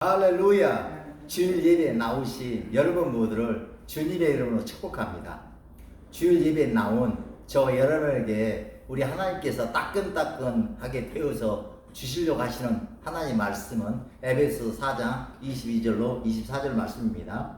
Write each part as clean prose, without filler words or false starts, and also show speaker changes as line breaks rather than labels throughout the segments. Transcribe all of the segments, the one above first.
할렐루야. 주일 예배에 나오신 여러분 모두를 주님의 이름으로 축복합니다. 주일 예배에 나온 저 여러분에게 우리 하나님께서 따끈따끈하게 태워서 주시려고 하시는 하나님 말씀은 에베소 4장 22절로 24절 말씀입니다.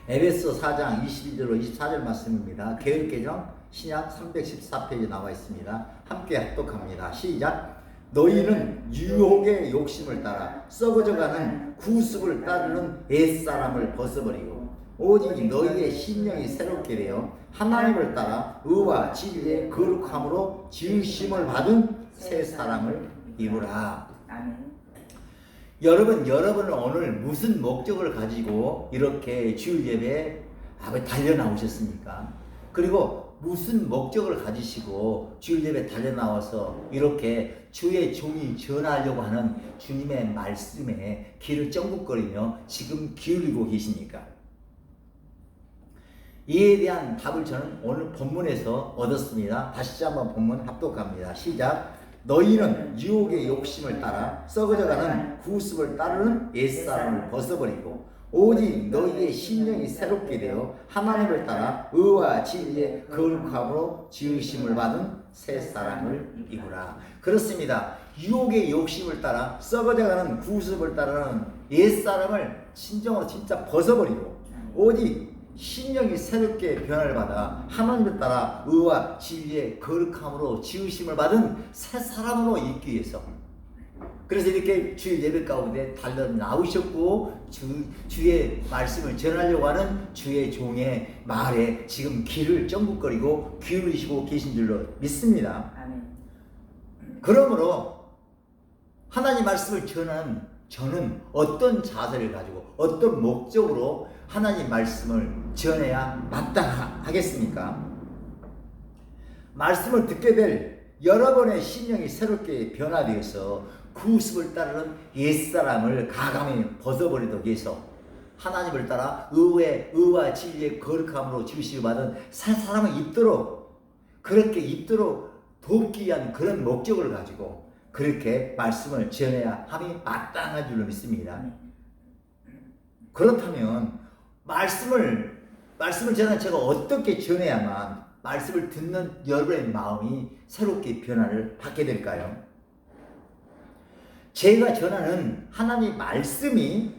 에베소 4장 22절로 24절 말씀입니다. 개역개정 신약 314페이지에 나와 있습니다. 함께 합독합니다. 시작. 너희는 유혹의 욕심을 따라 썩어져가는 구습을 따르는 옛사람을 벗어버리고 오직 너희의 심령이 새롭게 되어 하나님을 따라 의와 진리의 거룩함으로 지으심을 받은 새 사람을 입으라.
아멘.
여러분은 오늘 무슨 목적을 가지고 이렇게 주일 예배에 달려 나오셨습니까? 그리고 무슨 목적을 가지시고 주일 예배 달려 나와서 이렇게 주의 종이 전하려고 하는 주님의 말씀에 귀를 쫑긋거리며 지금 기울이고 계십니까? 이에 대한 답을 저는 오늘 본문에서 얻었습니다. 다시 한번 본문 합독합니다. 시작. 너희는 유혹의 욕심을 따라 썩어져가는 구습을 따르는 옛사람을 벗어버리고 오직 너희의 심령이 새롭게 되어 하나님을 따라 의와 진리의 거룩함으로 지으심을 받은 새 사람을 입으라. 그렇습니다. 유혹의 욕심을 따라 썩어져가는 구습을 따르는 옛사람을 진정으로 진짜 벗어버리고 오직 심령이 새롭게 변화를 받아 하나님을 따라 의와 진리의 거룩함으로 지으심을 받은 새 사람으로 있기 위해서, 그래서 이렇게 주일 예배 가운데 달려 나오셨고 주의 말씀을 전하려고 하는 주의 종의 말에 지금 귀를 쫑긋거리고 기울이시고 계신 줄로 믿습니다.
아멘.
그러므로 하나님 말씀을 전하는 저는 어떤 자세를 가지고 어떤 목적으로 하나님 말씀을 전해야 마땅하겠습니까? 말씀을 듣게 될 여러분의 심령이 새롭게 변화되어서 구습을 따르는 옛사람을 가감히 벗어버리도록 해서 하나님을 따라 의와 진리의 거룩함으로 지으심을 받은 새 사람을 입도록, 그렇게 입도록 돕기 위한 그런 목적을 가지고 그렇게 말씀을 전해야 함이 마땅한 줄로 믿습니다. 그렇다면 말씀을 전한 제가 어떻게 전해야만 말씀을 듣는 여러분의 마음이 새롭게 변화를 받게 될까요? 제가 전하는 하나님의 말씀이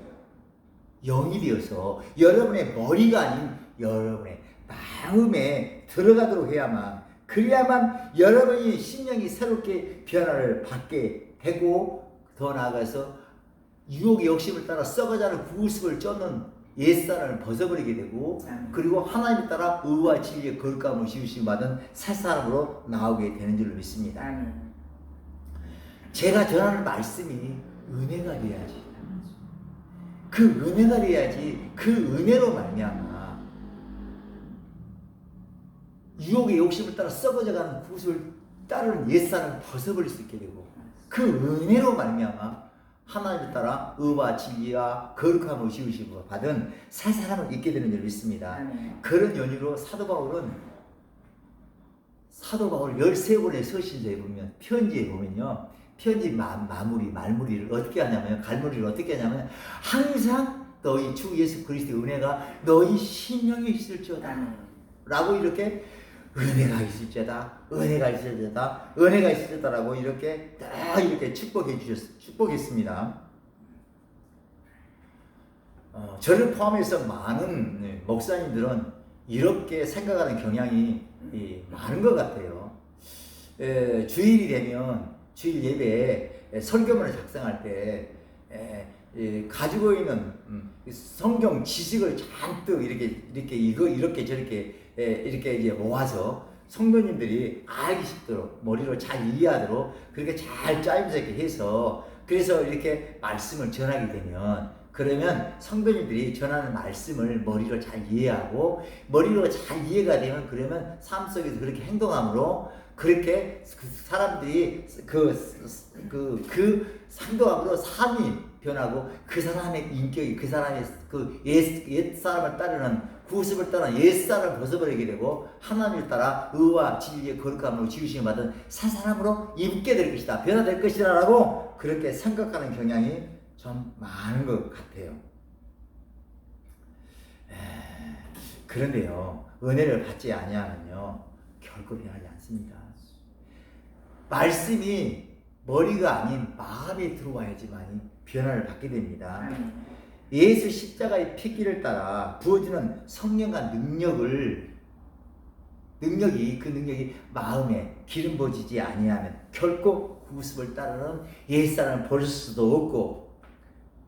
영이 되어서 여러분의 머리가 아닌 여러분의 마음에 들어가도록 해야만, 그래야만 여러분이 심령이 새롭게 변화를 받게 되고, 더 나아가서 유혹의 욕심을 따라 썩어가는 구습을 쫓는 옛사람을 벗어버리게 되고, 그리고 하나님을 따라 의와 진리의 거룩함을 지으심 받은 새 사람으로 나오게 되는 줄로 믿습니다.
아멘.
제가 전하는 말씀이 은혜가 돼야지. 그 은혜가 돼야지. 그 은혜로 말미암아 유혹의 욕심을 따라 썩어져가는 구습을 따르는 옛사람을 벗어버릴 수 있게 되고, 그 은혜로 말미암아 하나님을 따라 의와 진리와 거룩함을 지으시고 받은 새 사람을 잊게 되는 줄 믿습니다. 그런 연유로 사도 바울 13권의 서신서에 보면, 편지에 보면요, 편지 말무리를 어떻게 하냐면, 갈무리를 어떻게 하냐면, 항상 너희 주 예수 그리스도의 은혜가 너희 심령에 있을지어다 라고 이렇게 은혜가 있을지어다라고 이렇게 다 이렇게 축복했습니다. 저를 포함해서 많은 목사님들은 이렇게 생각하는 경향이 많은 것 같아요. 주일이 되면 주일 예배에 설교문을 작성할 때 가지고 있는 성경 지식을 잔뜩 이렇게 이제 모아서 성도님들이 알기 쉽도록, 머리로 잘 이해하도록 그렇게 잘 짜임새게 해서, 그래서 이렇게 말씀을 전하게 되면, 그러면 성도님들이 전하는 말씀을 머리로 잘 이해하고, 머리로 잘 이해가 되면, 그러면 삶 속에서 그렇게 행동함으로 그렇게 그 사람들이 그 상도함으로 삶이 변하고, 그 사람의 인격이, 그 사람의 그 옛 사람을 따르는, 구습을 따르는 옛 사람을 벗어버리게 되고 하나님을 따라 의와 진리의 거룩함으로 지으심을 받은 새 사람으로 입게 될 것이다, 변화될 것이다라고 그렇게 생각하는 경향이 좀 많은 것 같아요. 그런데요, 은혜를 받지 아니하면요 결코 변하지 않습니다. 말씀이 머리가 아닌 마음에 들어와야지만 변화를 받게 됩니다. 예수 십자가의 피기를 따라 부어지는 성령과 능력이 마음에 기름 부어지지 아니하면 결코 구습을 따르는 옛사람을 버릴 수도 없고,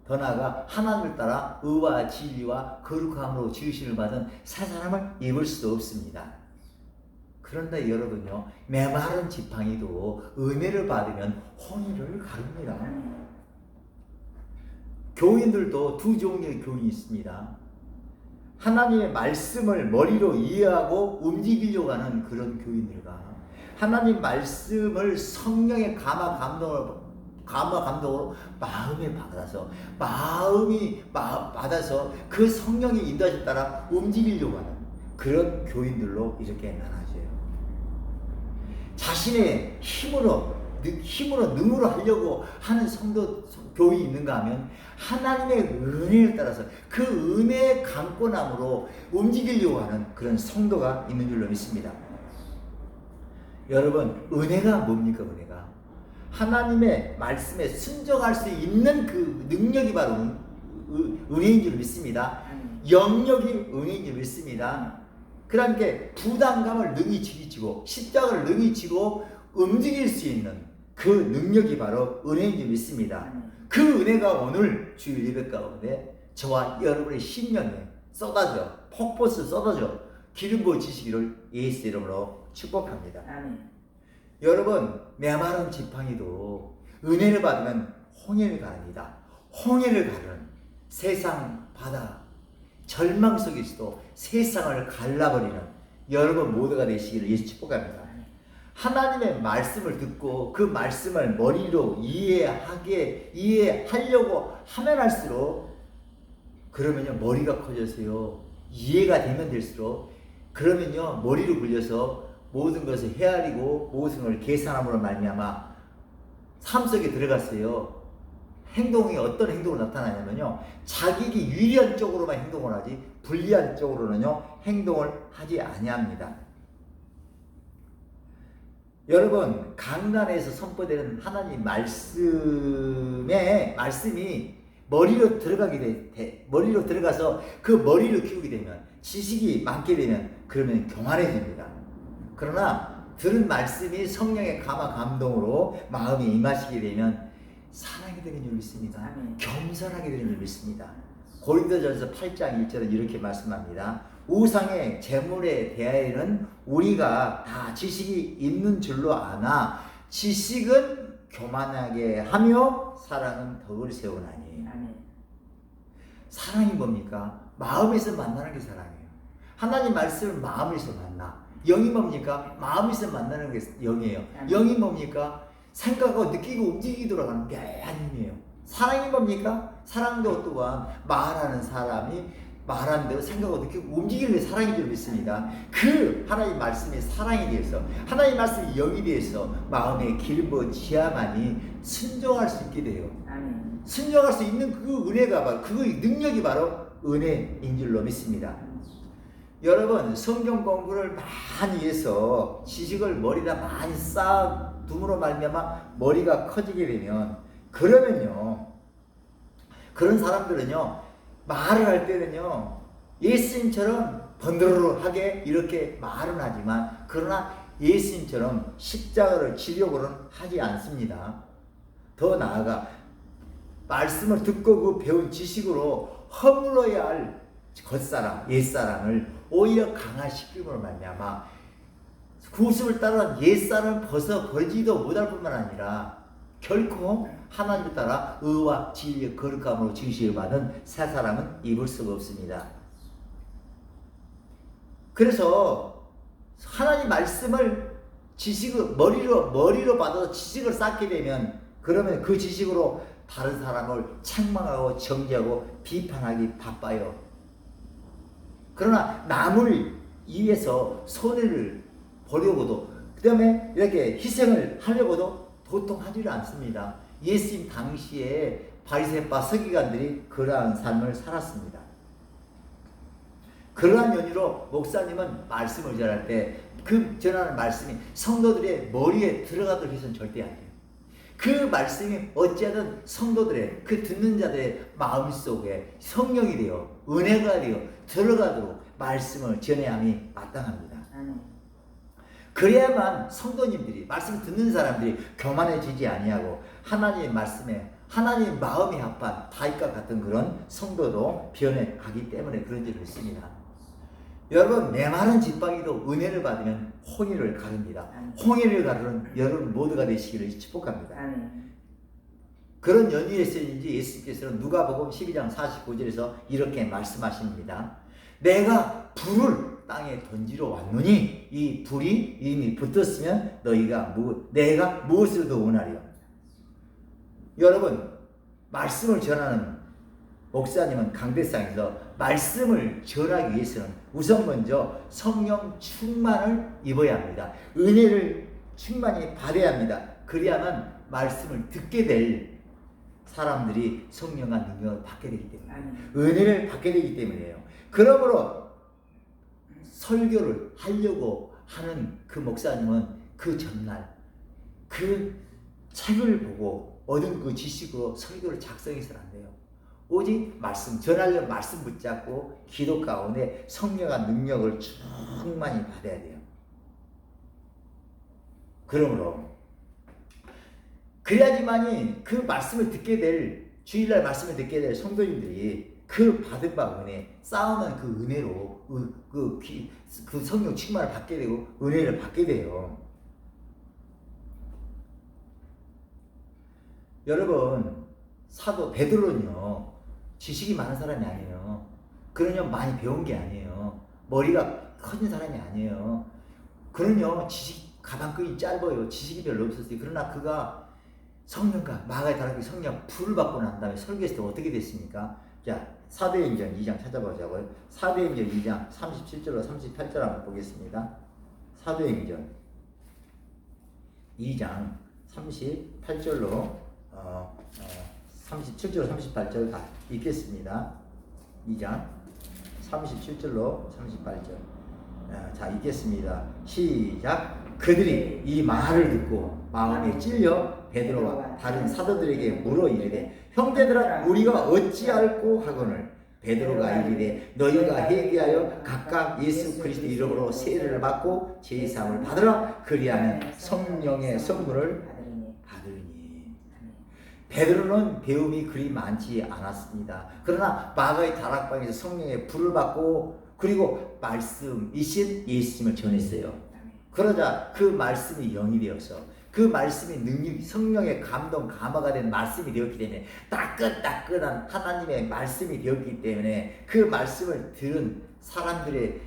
더 나아가 하나님을 따라 의와 진리와 거룩함으로 지으심을 받은 새 사람을 입을 수도 없습니다. 그런데 여러분요, 메마른 지팡이도 은혜를 받으면 홍해를 가릅니다. 교인들도 두 종류의 교인이 있습니다. 하나님의 말씀을 머리로 이해하고 움직이려고 하는 그런 교인들과, 하나님 말씀을 성령의 감화 감동으로 마음에 받아서 그 성령의 인도하심 따라 움직이려고 하는 그런 교인들로 이렇게 나눠져요. 자신의 힘으로 능으로 하려고 하는 교인이 있는가 하면, 하나님의 은혜를 따라서 그 은혜의 강권함으로 움직이려고 하는 그런 성도가 있는 줄로 믿습니다. 여러분, 은혜가 뭡니까? 은혜가 하나님의 말씀에 순종할 수 있는 그 능력이 바로 은혜인 줄 믿습니다. 영역이 은혜인 줄 믿습니다. 그러니까 부담감을 능히 지키고 십자가를 능히 지고 움직일 수 있는 그 능력이 바로 은혜인 줄 믿습니다. 그 은혜가 오늘 주일 예배 가운데 저와 여러분의 심령에 폭포수 쏟아져 기름 부어지시기를 예수 이름으로 축복합니다. 여러분, 메마른 지팡이도 은혜를 받으면 홍해를 가릅니다. 홍해를 가르는 세상 바다 절망 속에서도 세상을 갈라버리는 여러분 모두가 되시기를 예수 축복합니다. 하나님의 말씀을 듣고 그 말씀을 머리로 이해하려고 하면 할수록, 그러면요 머리가 커져서요 이해가 되면 될수록, 그러면요 머리로 굴려서 모든 것을 헤아리고 모든 것을 계산함으로 말미암아 삶 속에 들어갔어요. 행동이 어떤 행동으로 나타나냐면요, 자기에게 유리한 쪽으로만 행동을 하지 불리한 쪽으로는요 행동을 하지 아니합니다. 여러분, 강단에서 선포되는 하나님 말씀이 머리로 들어가서 그 머리를 키우게 되면, 지식이 많게 되면, 그러면 교만해집니다. 그러나 들은 말씀이 성령의 감화 감동으로 마음에 임하시게 되면 사랑이 되는 줄 믿습니다. 겸손하게 되는 줄 믿습니다. 고린도전서 8장 1절은 이렇게 말씀합니다. 우상의 재물에 대하여는 우리가 다 지식이 있는 줄로 아나 지식은 교만하게 하며 사랑은 덕을 세우나니. 사랑이 뭡니까? 마음에서 만나는 게 사랑이에요. 하나님 말씀을 마음에서 만나. 영이 뭡니까? 마음에서 만나는 게 영이에요. 영이 뭡니까? 생각하고 느끼고 움직이도록 하는 게 아니에요. 사랑이 뭡니까? 사랑도 또한 말하는 사람이 말하는 대로 생각하고 느끼고 움직이는 게 사랑인 줄 믿습니다. 그 하나님 말씀의 사랑에 대해서, 하나님 말씀의 영에 대해서 마음에 기름 부어지야만이 순종할 수 있게 돼요. 순종할 수 있는 그 은혜가 바로, 그 능력이 바로 은혜인 줄로 믿습니다. 여러분, 성경 공부를 많이 해서 지식을 머리에다 많이 쌓아둠으로 말미암아 머리가 커지게 되면, 그러면요 그런 사람들은요 말을 할 때는요 예수님처럼 번드르르하게 이렇게 말은 하지만, 그러나 예수님처럼 십자가를 지려고는 하지 않습니다. 더 나아가 말씀을 듣고 그 배운 지식으로 허물어야 할 옛사람을 오히려 강화시킴으로 말미암아 구습을 따라 옛사람을 벗어버리지도 못할 뿐만 아니라 결코 하나님을 따라 의와 진리의 거룩함으로 지으심을 받은 새 사람은 입을 수가 없습니다. 그래서 하나님 말씀을 머리로 받아서 지식을 쌓게 되면, 그러면 그 지식으로 다른 사람을 책망하고 정죄하고 비판하기 바빠요. 그러나 남을 위해서 손해를 보려고도, 그 다음에 이렇게 희생을 하려고도 도통 하지를 않습니다. 예수님 당시에 바리새파 서기관들이 그러한 삶을 살았습니다. 그러한 연유로 목사님은 말씀을 전할 때 그 전하는 말씀이 성도들의 머리에 들어가도록 해서는 절대 안 돼요. 그 말씀이 어찌하든 성도들의 그 듣는 자들의 마음속에 성령이 되어 은혜가 되어 들어가도록 말씀을 전해야 함이 마땅합니다. 그래야만 성도님들이 말씀 듣는 사람들이 교만해지지 아니하고 하나님의 말씀에 하나님 마음이 합한 다윗과 같은 그런 성도로 변해가기 때문에 그런 일을 했습니다. 여러분 메마른 지팡이도 은혜를 받으면 홍해를 가릅니다. 홍해를 가르는 여러분 모두가 되시기를 축복합니다. 그런 연유에서인지 예수께서는 누가복음 12장 49절에서 이렇게 말씀하십니다. 내가 불을 땅에 던지러 왔노니 이 불이 이미 붙었으면 내가 무엇을 더 원하리요? 여러분 말씀을 전하는 목사님은 강대상에서 말씀을 전하기 위해서는 우선 먼저 성령 충만을 입어야 합니다. 은혜를 충만히 받아야 합니다. 그래야만 말씀을 듣게 될 사람들이 성령과 능력을 받게 되기 때문에 은혜를 받게 되기 때문이에요. 그러므로 설교를 하려고 하는 그 목사님은 그 전날 그 책을 보고 얻은 그 지식으로 설교를 작성해서는 안 돼요. 오직 말씀, 전하려는 말씀 붙잡고 기도 가운데 성령과 능력을 충만히 받아야 돼요. 그러므로 그래야지만이 그 말씀을 듣게 될 주일날 말씀을 듣게 될 성도님들이 그 받은 바 은혜, 쌓아놓은 그 은혜로 그 성령 충만을 받게 되고 은혜를 받게 돼요. 여러분 사도 베드로는요 지식이 많은 사람이 아니에요. 그러냐 많이 배운 게 아니에요. 머리가 커진 사람이 아니에요. 그는요 지식 가방끈이 짧아요. 지식이 별로 없었어요. 그러나 그가 성령과 마가의 다락에 성령 불을 받고 난 다음에 설교했을 때 어떻게 됐습니까? 자 사도행전 2장 찾아보자고요. 사도행전 2장 37절로 38절 한번 보겠습니다. 사도행전 2장 38절로 37절 38절 다 읽겠습니다. 2장 37절로 38절 자 읽겠습니다. 시작. 그들이 이 말을 듣고 마음에 찔려 베드로와 다른 사도들에게 물어 이르되 형제들아 우리가 어찌할꼬 하거늘 베드로가 이르되 너희가 회개하여 각각 예수 그리스도 이름으로 세례를 받고 제사함을 받으라. 그리하면 성령의 선물을 받으리니. 베드로는 배움이 그리 많지 않았습니다. 그러나 마가의 다락방에서 성령의 불을 받고 그리고 말씀이신 예수님을 전했어요. 그러자 그 말씀이 영이 되어서 그 말씀이 능력, 성령의 감동, 감화가 된 말씀이 되었기 때문에 따끈따끈한 하나님의 말씀이 되었기 때문에 그 말씀을 들은 사람들의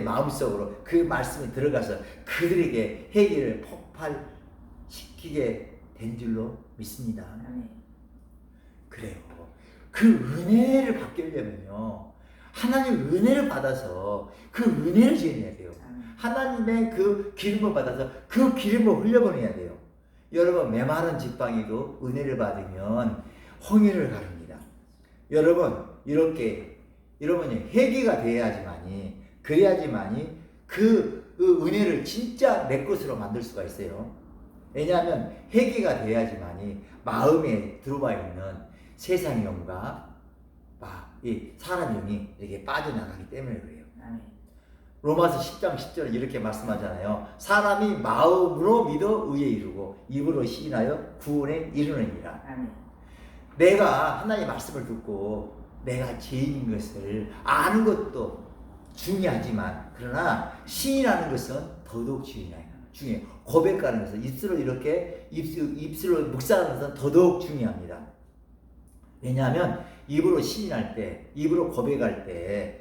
마음속으로 그 말씀이 들어가서 그들에게 회개를 폭발시키게 된 줄로 믿습니다. 그래요. 그 은혜를 받으려면요 하나님 은혜를 받아서 그 은혜를 지내야 돼요. 하나님의 그 기름을 받아서 그 기름을 흘려보내야 돼요. 여러분 메마른 지팡이도 은혜를 받으면 홍해를 가릅니다. 여러분 이렇게 여러분이 회개가 돼야지만이 그래야지만이 그 은혜를 진짜 내 것으로 만들 수가 있어요. 왜냐하면 회개가 돼야지만이 마음에 들어와 있는 세상 영과 이 사람 영이 이렇게 빠져나가기 때문에 그래요. 로마서 10장 10절에 이렇게 말씀하잖아요. 사람이 마음으로 믿어 의에 이르고 입으로 시인하여 구원에 이르느니라. 내가 하나님의 말씀을 듣고 내가 죄인인 것을 아는 것도 중요하지만 그러나 시인하는 것은 더더욱 중요해요. 고백하는 것은 입술로 묵상하는 것은 더더욱 중요합니다. 왜냐하면 입으로 시인할 때, 입으로 고백할 때,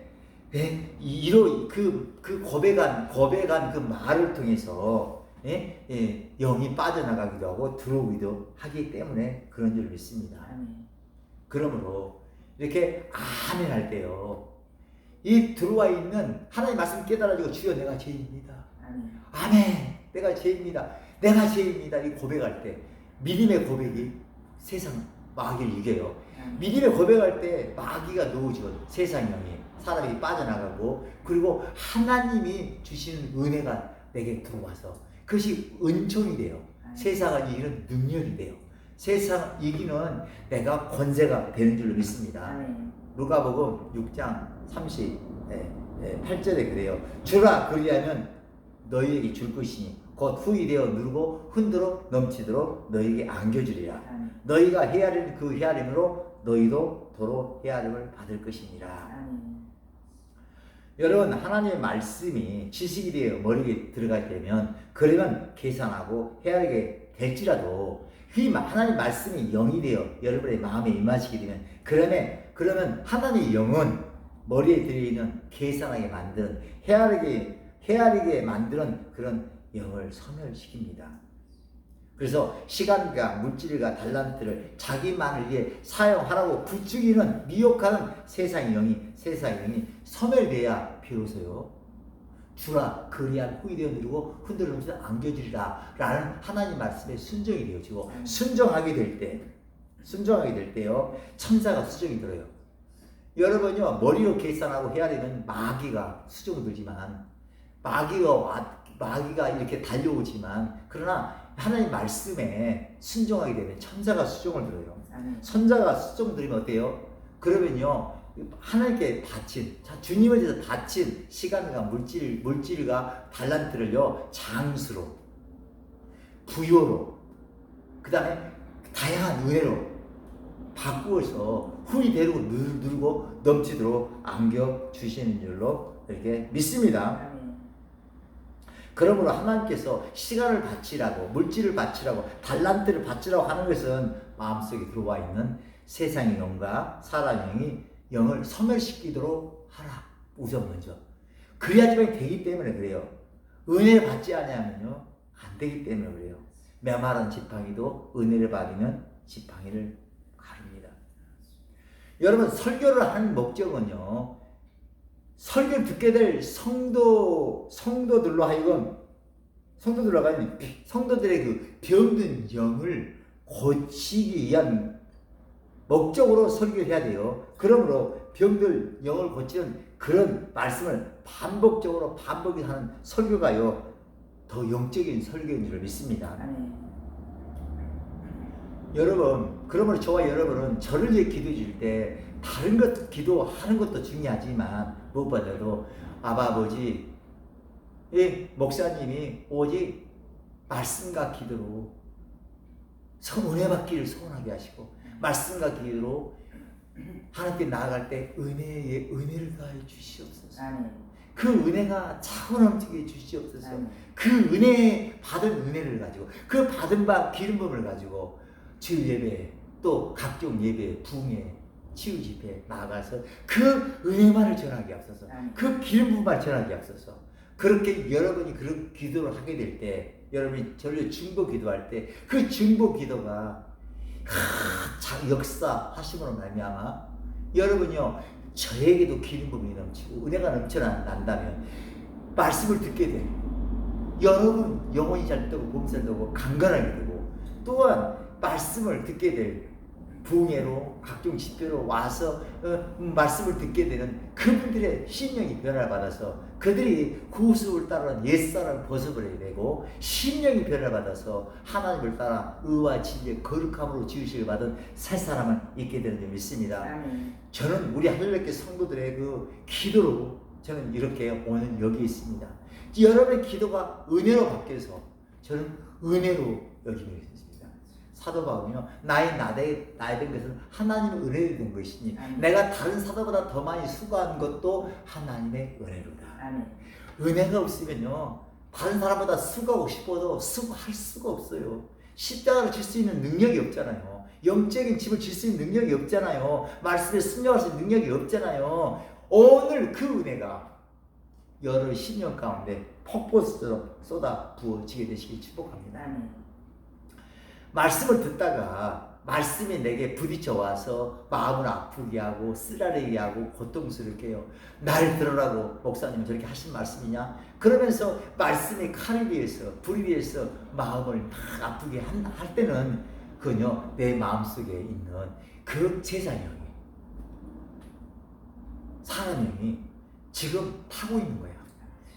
그 고백한 그 말을 통해서 영이 빠져나가기도 하고 들어오기도 하기 때문에 그런 줄 믿습니다. 그러므로 이렇게 아멘 할 때요, 이 들어와 있는 하나님 말씀 깨달아지고 주여 내가 죄인입니다. 아멘. 내가 죄입니다. 내가 죄입니다. 이 고백할 때 믿음의 고백이 세상 마귀를 이겨요. 믿음의 고백할 때 마귀가 놓으죠. 세상 영이 사람이 빠져나가고, 그리고 하나님이 주시는 은혜가 내게 들어와서 그것이 은총이 돼요. 세상을 이기는 능력이 돼요. 세상 이기는 내가 권세가 되는 줄로 믿습니다. 누가복음 6장 38절에 그래요. 주라 그리하면 너희에게 줄 것이니 곧 후이 되어 누르고 흔들어 넘치도록 너희에게 안겨주리라. 너희가 헤아리는 그 헤아림으로 너희도 도로 헤아림을 받을 것이니라. 여러분, 하나님의 말씀이 지식이 되어 머리에 들어가게 되면, 그러면 계산하고 헤아리게 될지라도 하나님 말씀이 영이 되어 여러분의 마음에 임하시게 되면, 그러면 하나님의 영은 머리에 들어있는 계산하게 만드는, 헤아리게 만드는 그런 영을 소멸시킵니다. 그래서 시간과 물질과 달란트를 자기만을 위해 사용하라고 부추기는, 미혹하는 세상의 영이 소멸돼야 비로소요 주라 그리한 후이 되어 누르고 흔들어 넘치도 안겨주리라 라는 하나님 말씀에 순종이 되어지고, 순종하게 될 때요 천사가 수정이 들어요. 여러분요, 머리로 계산하고 헤아리면 마귀가 수정을 들지만, 마귀가 이렇게 달려오지만, 그러나 하나님 말씀에 순종하게 되면 천사가 수종을 들어요. 천사가 수종 들으면 어때요? 그러면요, 하나님께 바친, 주님에 대해서 바친 시간과 물질과 달란트를요, 장수로, 부요로, 그 다음에 다양한 은혜로 바꾸어서 후이 대로 누르고 넘치도록 안겨주시는 줄로 이렇게 믿습니다. 그러므로 하나님께서 시간을 바치라고, 물질을 바치라고, 달란트를 바치라고 하는 것은 마음속에 들어와 있는 세상의 영과 사람의 영을 소멸시키도록 하라. 우선 먼저. 그래야지만 되기 때문에 그래요. 은혜를 받지 않으면요 안 되기 때문에 그래요. 메마른 지팡이도 은혜를 받으면 지팡이를 가릅니다. 여러분, 설교를 하는 목적은요, 설교를 듣게 될 성도들로 하여금 성도들의 그 병든 영을 고치기 위한 목적으로 설교를 해야 돼요. 그러므로 병들 영을 고치는 그런 말씀을 반복해서 하는 설교가요 더 영적인 설교인 줄 믿습니다. 여러분, 그러므로 저와 여러분은 저를 위해 기도해 줄 때 다른 것 기도하는 것도 중요하지만 무엇보다도 아버지, 목사님이 오직 말씀과 기도로 은혜 받기를 소원하게 하시고, 말씀과 기도로 하나님께 나아갈 때 은혜를 더하여 주시옵소서. 그 은혜가 차고 넘치게 주시옵소서. 그 은혜 받은 은혜를 가지고, 그 받은 바 기름 부음을 가지고 주일 예배, 또 각종 예배, 부흥회, 치유 집회 나아가서 그 은혜만을 전하게 하옵소서. 그 기름 부음만 전하게 하옵소서. 그렇게 여러분이 그런 기도를 하게 될 때, 여러분이 저를 중보 기도할 때, 그 중보 기도가 역사하심으로 말미암아 여러분이요 저에게도 기름 부음이 넘치고 은혜가 넘쳐난다면 말씀을 듣게 돼. 여러분 영혼이 잘 되고 몸살 되고 강건하게 되고, 또한 말씀을 듣게 될 부흥회로 각종 집회로 와서 말씀을 듣게 되는 그분들의 심령이 변화를 받아서 그들이 구속을 따르는 옛사람을 벗어버려야 되고, 심령이 변화를 받아서 하나님을 따라 의와 진리의 거룩함으로 지으시길 받은 새 사람을 있게 되는 줄 믿습니다. 저는 우리 하늘교회 성도들의 그 기도로 저는 이렇게 오늘 여기 있습니다. 여러분의 기도가 은혜로 바뀌어서 저는 은혜로 여기고 있습니다. 사도 바울은요, 나의 된 것은 하나님의 은혜로 된 것이니 내가 다른 사도보다 더 많이 수고한 것도 하나님의 은혜로다. 은혜가 없으면요 다른 사람보다 수고하고 싶어도 수고할 수가 없어요. 십자가를 질 수 있는 능력이 없잖아요. 영적인 집을 질 수 있는 능력이 없잖아요. 말씀에 순종할 수 있는 능력이 없잖아요. 오늘 그 은혜가 여러 10년 가운데 폭포수처럼 쏟아 부어지게 되시길 축복합니다. 말씀을 듣다가 말씀이 내게 부딪혀 와서 마음을 아프게 하고 쓰라리게 하고 고통스럽게 해요. 날 들으라고 목사님은 저렇게 하신 말씀이냐? 그러면서 말씀이 칼에 비해서 불에 비해서 마음을 막 아프게 할 때는 그건요 내 마음속에 있는 그 세상형이 사람형이 지금 타고 있는 거야.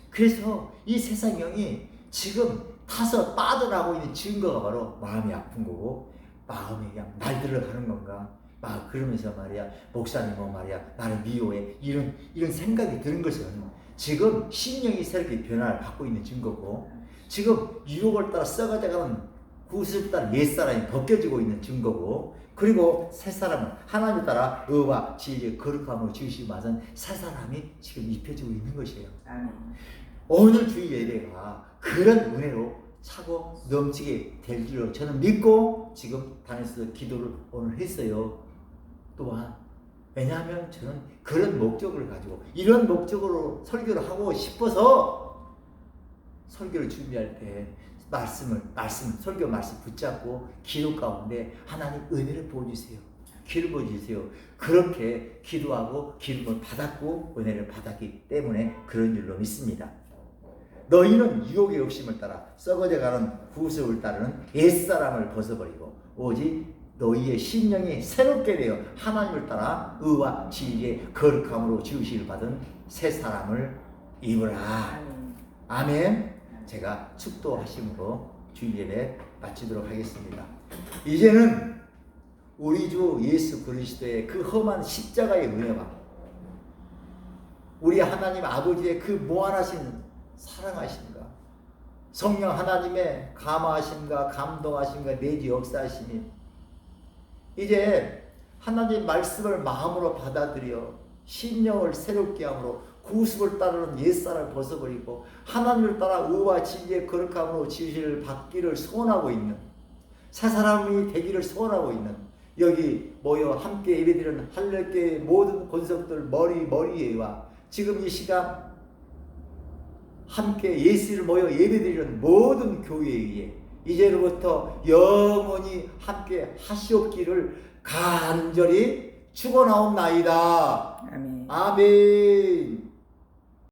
그래서 이 세상형이 지금 타서 빠져나가고 있는 증거가 바로 마음이 아픈 거고, 마음이 그냥 날들을 하는 건가 막 그러면서 말이야 목사님은 말이야 나를 미워해 이런 생각이 드는 것은 지금 심령이 새롭게 변화를 받고 있는 증거고, 지금 유혹을 따라 썩어져가는 구습을 따라 옛사람이 벗겨지고 있는 증거고, 그리고 새 사람은 하나님을 따라 의와 진리의 거룩함으로 지으시고 맞은 새 사람이 지금 입혀지고 있는 것이에요. 오늘 주일 예배가 그런 은혜로 차고 넘치게 될 줄로 저는 믿고 지금 다니면서 기도를 오늘 했어요. 또한 왜냐하면 저는 그런 목적을 가지고 이런 목적으로 설교를 하고 싶어서 설교를 준비할 때 설교 말씀 붙잡고 기도 가운데 하나님 은혜를 부어주세요. 기를 부어주세요. 그렇게 기도하고 기름을 받았고 은혜를 받았기 때문에 그런 줄로 믿습니다. 너희는 유혹의 욕심을 따라 썩어져가는 구습을 따르는 옛사람을 벗어버리고 오직 너희의 심령이 새롭게 되어 하나님을 따라 의와 진리의 거룩함으로 지으심을 받은 새 사람을 입으라. 아멘. 제가 축도하심으로 주일 예배 마치도록 하겠습니다. 이제는 우리 주 예수 그리스도의 그 험한 십자가의 은혜와 우리 하나님 아버지의 그 무한하신 사랑하심과 성령 하나님의 감화하심과 감동하심과 내지 역사하심이 이제 하나님 말씀을 마음으로 받아들여 심령을 새롭게 함으로 구습을 따르는 옛사람을 벗어버리고 하나님을 따라 의와 진리의 거룩함으로 지으시를 받기를 소원하고 있는 새 사람이 되기를 소원하고 있는 여기 모여 함께 예배드리는 할렐교회의 모든 권속들 머리에와 지금 이 시간 함께 예수를 모여 예배드리는 모든 교회에 의해 이제로부터 영원히 함께 하시옵기를 간절히 축원하옵나이다. 아멘. 아멘.